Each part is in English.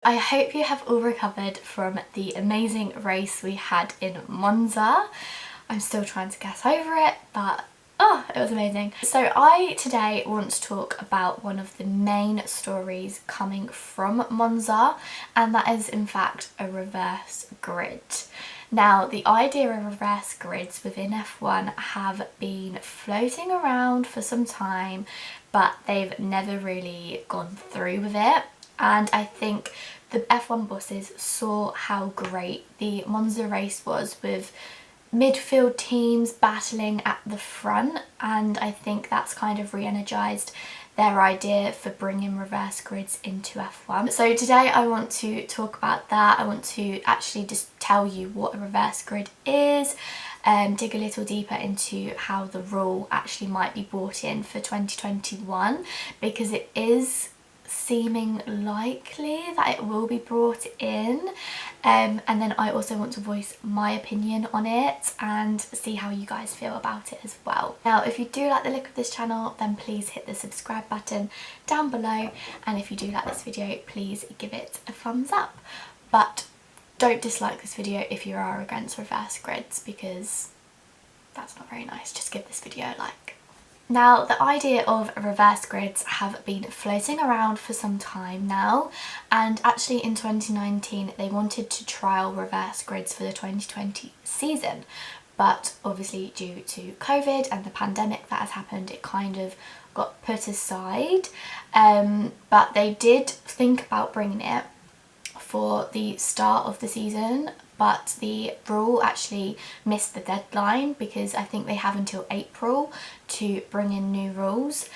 I hope you have all recovered from the amazing race we had in Monza. I'm still trying to get over it, but oh, it was amazing. So I today want to talk about one of the main stories coming from Monza, and that is in fact a reverse grid. Now, the idea of reverse grids within F1 have been floating around for some time, but they've never really gone through with it. And I think the F1 bosses saw how great the Monza race was with midfield teams battling at the front, and I think that's kind of re-energised their idea for bringing reverse grids into F1. So today I want to talk about that. I want to actually just tell you what a reverse grid is, dig a little deeper into how the rule actually might be brought in for 2021, because it is seeming likely that it will be brought in, and then I also want to voice my opinion on it and see how you guys feel about it as well. Now, if you do like the look of this channel, then please hit the subscribe button down below, and if you do like this video, please give it a thumbs up. But don't dislike this video if you are against reverse grids, because that's not very nice. Just give this video a like. Now, the idea of reverse grids have been floating around for some time now, and actually in 2019 they wanted to trial reverse grids for the 2020 season, but obviously due to COVID and the pandemic that has happened, it kind of got put aside, but they did think about bringing it for the start of the season, but the rule actually missed the deadline because I think they have until April to bring in new rules.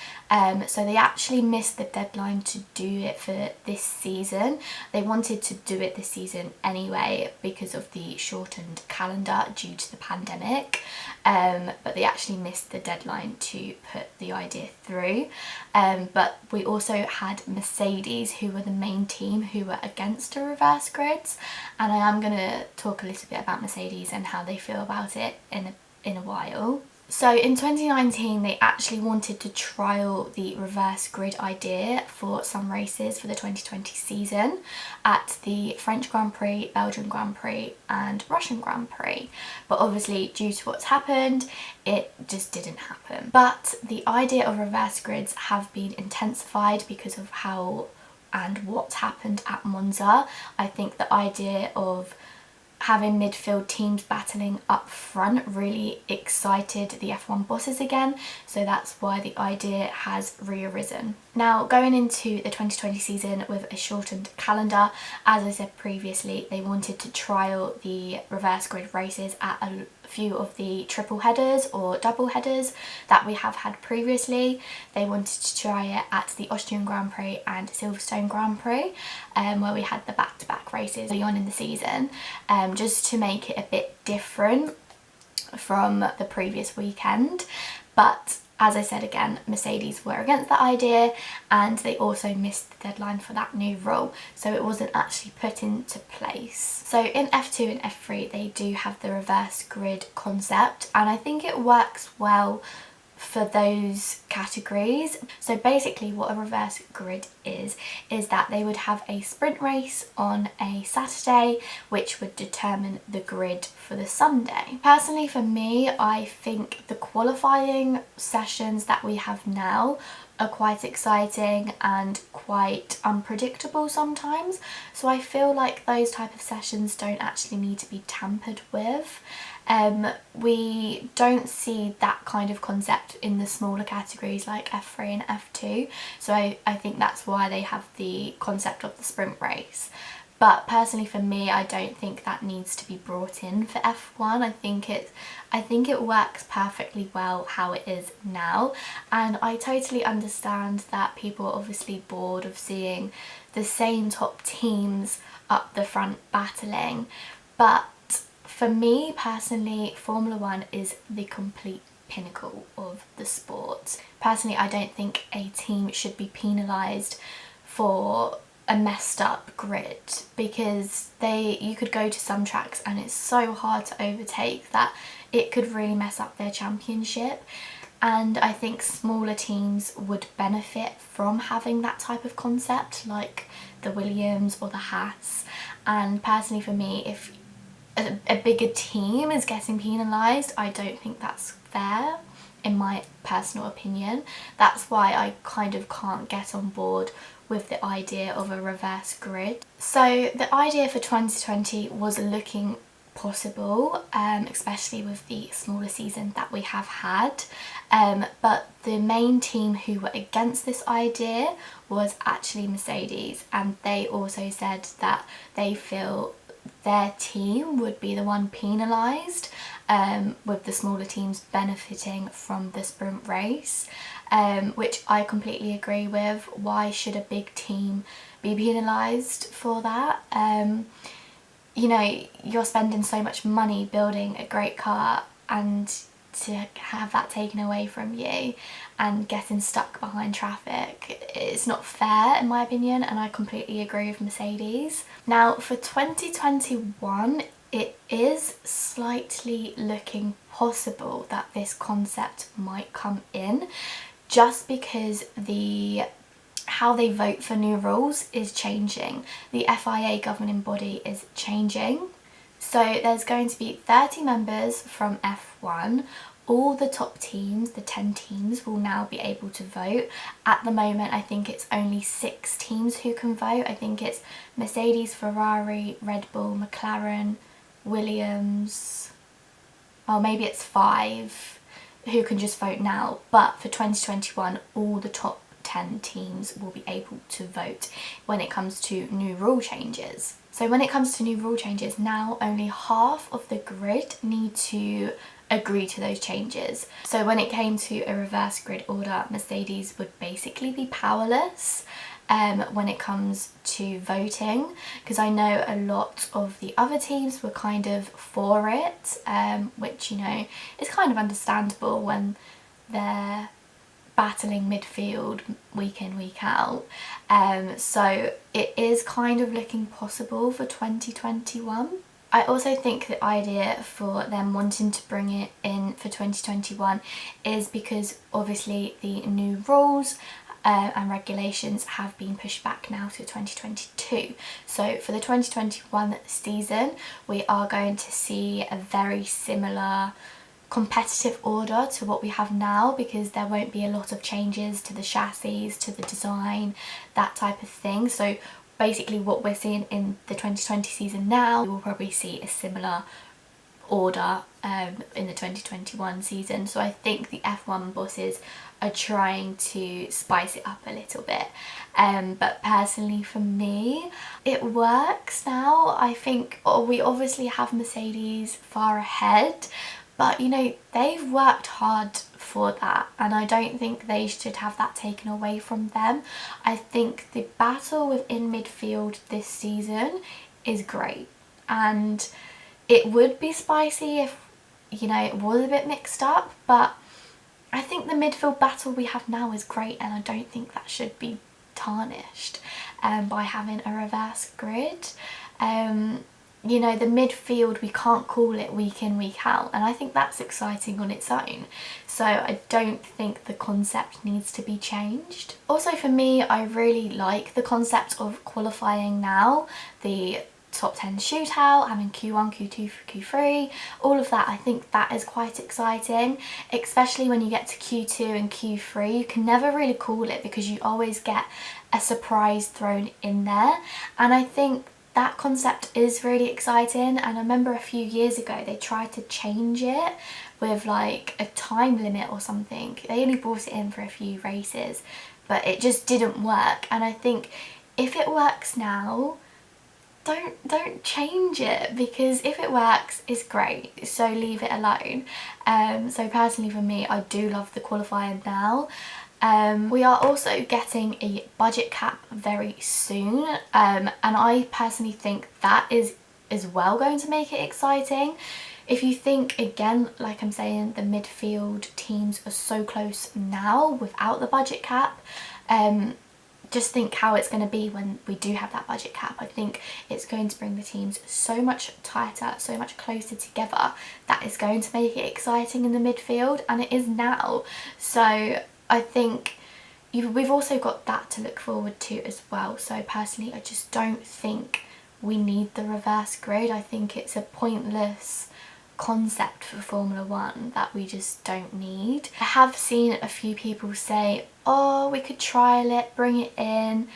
So they actually missed the deadline to do it for this season. They wanted to do it this season anyway because of the shortened calendar due to the pandemic, but they actually missed the deadline to put the idea through. But we also had Mercedes, who were the main team who were against the reverse grids, and I am going to talk a little bit about Mercedes and how they feel about it in a while. So in 2019 they actually wanted to trial the reverse grid idea for some races for the 2020 season at the French Grand Prix, Belgian Grand Prix and Russian Grand Prix, but obviously due to what's happened it just didn't happen. But the idea of reverse grids have been intensified because of how and what's happened at Monza. I think the idea of having midfield teams battling up front really excited the F1 bosses again, so that's why the idea has re-arisen. Now, going into the 2020 season with a shortened calendar, as I said previously, they wanted to trial the reverse grid races at a few of the triple headers or double headers that we have had previously. They wanted to try it at the Austrian Grand Prix and Silverstone Grand Prix, where we had the back-to-back races early on in the season, just to make it a bit different from the previous weekend. But as I said again, Mercedes were against that idea, and they also missed the deadline for that new rule, so it wasn't actually put into place. So in F2 and F3 they do have the reverse grid concept, and I think it works well for those categories. So basically what a reverse grid is that they would have a sprint race on a Saturday which would determine the grid for the Sunday. Personally for me, I think the qualifying sessions that we have now are quite exciting and quite unpredictable sometimes, so I feel like those type of sessions don't actually need to be tampered with. We don't see that kind of concept in the smaller categories like F3 and F2, so I think that's why they have the concept of the sprint race. But personally for me, I don't think that needs to be brought in for F1. I think it works perfectly well how it is now, and I totally understand that people are obviously bored of seeing the same top teams up the front battling, but for me personally, Formula 1 is the complete pinnacle of the sport. Personally, I don't think a team should be penalised for a messed up grid, because you could go to some tracks and it's so hard to overtake that it could really mess up their championship, and I think smaller teams would benefit from having that type of concept, like the Williams or the Haas. And personally for me, if a bigger team is getting penalised, I don't think that's fair, in my personal opinion. That's why I kind of can't get on board with the idea of a reverse grid. So the idea for 2020 was looking possible, especially with the smaller season that we have had, but the main team who were against this idea was actually Mercedes, and they also said that they feel their team would be the one penalised, with the smaller teams benefiting from the sprint race, which I completely agree with. Why should a big team be penalised for that? You know, you're spending so much money building a great car, and to have that taken away from you and getting stuck behind traffic, it's not fair in my opinion, and I completely agree with Mercedes. Now for 2021, it is slightly looking possible that this concept might come in, just because how they vote for new rules is changing. The FIA governing body is changing. So there's going to be 30 members from F1. All the top teams, the 10 teams, will now be able to vote. At the moment, I think it's only 6 teams who can vote. I think it's Mercedes, Ferrari, Red Bull, McLaren, Williams, well maybe it's 5 who can just vote now. But for 2021, all the top 10 teams will be able to vote when it comes to new rule changes. So when it comes to new rule changes, now only half of the grid need to agree to those changes. So when it came to a reverse grid order, Mercedes would basically be powerless when it comes to voting, because I know a lot of the other teams were kind of for it, which, you know, is kind of understandable when they're battling midfield week in, week out. So it is kind of looking possible for 2021. I also think the idea for them wanting to bring it in for 2021 is because obviously the new rules and regulations have been pushed back now to 2022. So for the 2021 season, we are going to see a very similar competitive order to what we have now, because there won't be a lot of changes to the chassis, to the design, that type of thing. So basically what we're seeing in the 2020 season now, we will probably see a similar order in the 2021 season. So I think the F1 bosses are trying to spice it up a little bit, but personally for me it works now. I think we obviously have Mercedes far ahead, but you know, they've worked hard for that, and I don't think they should have that taken away from them. I think the battle within midfield this season is great, and it would be spicy if, you know, it was a bit mixed up, but I think the midfield battle we have now is great, and I don't think that should be tarnished by having a reverse grid. You know, the midfield, we can't call it week in, week out, and I think that's exciting on its own. So I don't think the concept needs to be changed. Also for me, I really like the concept of qualifying now, the top 10 shootout, having Q1, Q2, Q3, all of that. I think that is quite exciting, especially when you get to Q2 and Q3. You can never really call it because you always get a surprise thrown in there, and I think that concept is really exciting. And I remember a few years ago they tried to change it with like a time limit or something. They only brought it in for a few races, but it just didn't work. And I think if it works now, don't change it, because if it works, it's great, so leave it alone. So personally for me, I do love the qualifier now. We are also getting a budget cap very soon, and I personally think that is as well going to make it exciting. If you think, again, like I'm saying, the midfield teams are so close now without the budget cap, just think how it's going to be when we do have that budget cap. I think it's going to bring the teams so much tighter, so much closer together. That is going to make it exciting in the midfield, and it is now. So I think, we've also got that to look forward to as well. So personally, I just don't think we need the reverse grid. I think it's a pointless concept for Formula One that we just don't need. I have seen a few people say, oh, we could trial it, bring it in,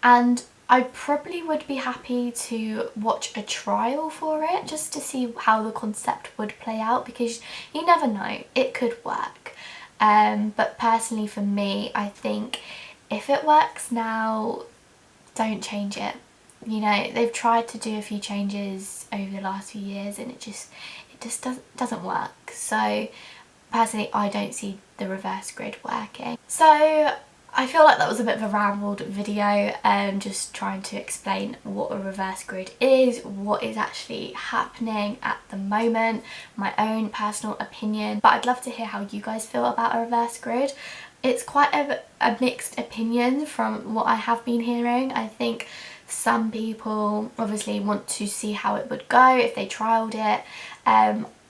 and I probably would be happy to watch a trial for it just to see how the concept would play out, because you never know, it could work. But personally for me, I think if it works now, don't change it. You know, they've tried to do a few changes over the last few years and it just doesn't work. So personally, I don't see the reverse grid working. So I feel like that was a bit of a rambled video, just trying to explain what a reverse grid is, what is actually happening at the moment, my own personal opinion. But I'd love to hear how you guys feel about a reverse grid. It's quite a mixed opinion from what I have been hearing. I think some people obviously want to see how it would go if they trialled it.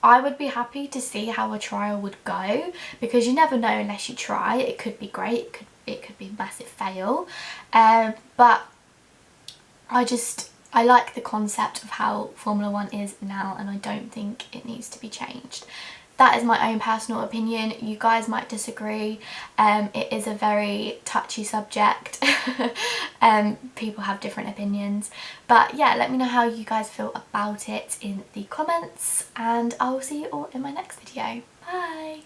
I would be happy to see how a trial would go, because you never know unless you try. It could be great, it could be a massive fail, but I like the concept of how Formula One is now, and I don't think it needs to be changed. That is my own personal opinion. You guys might disagree. It is a very touchy subject. People have different opinions. But yeah, let me know how you guys feel about it in the comments, and I will see you all in my next video. Bye!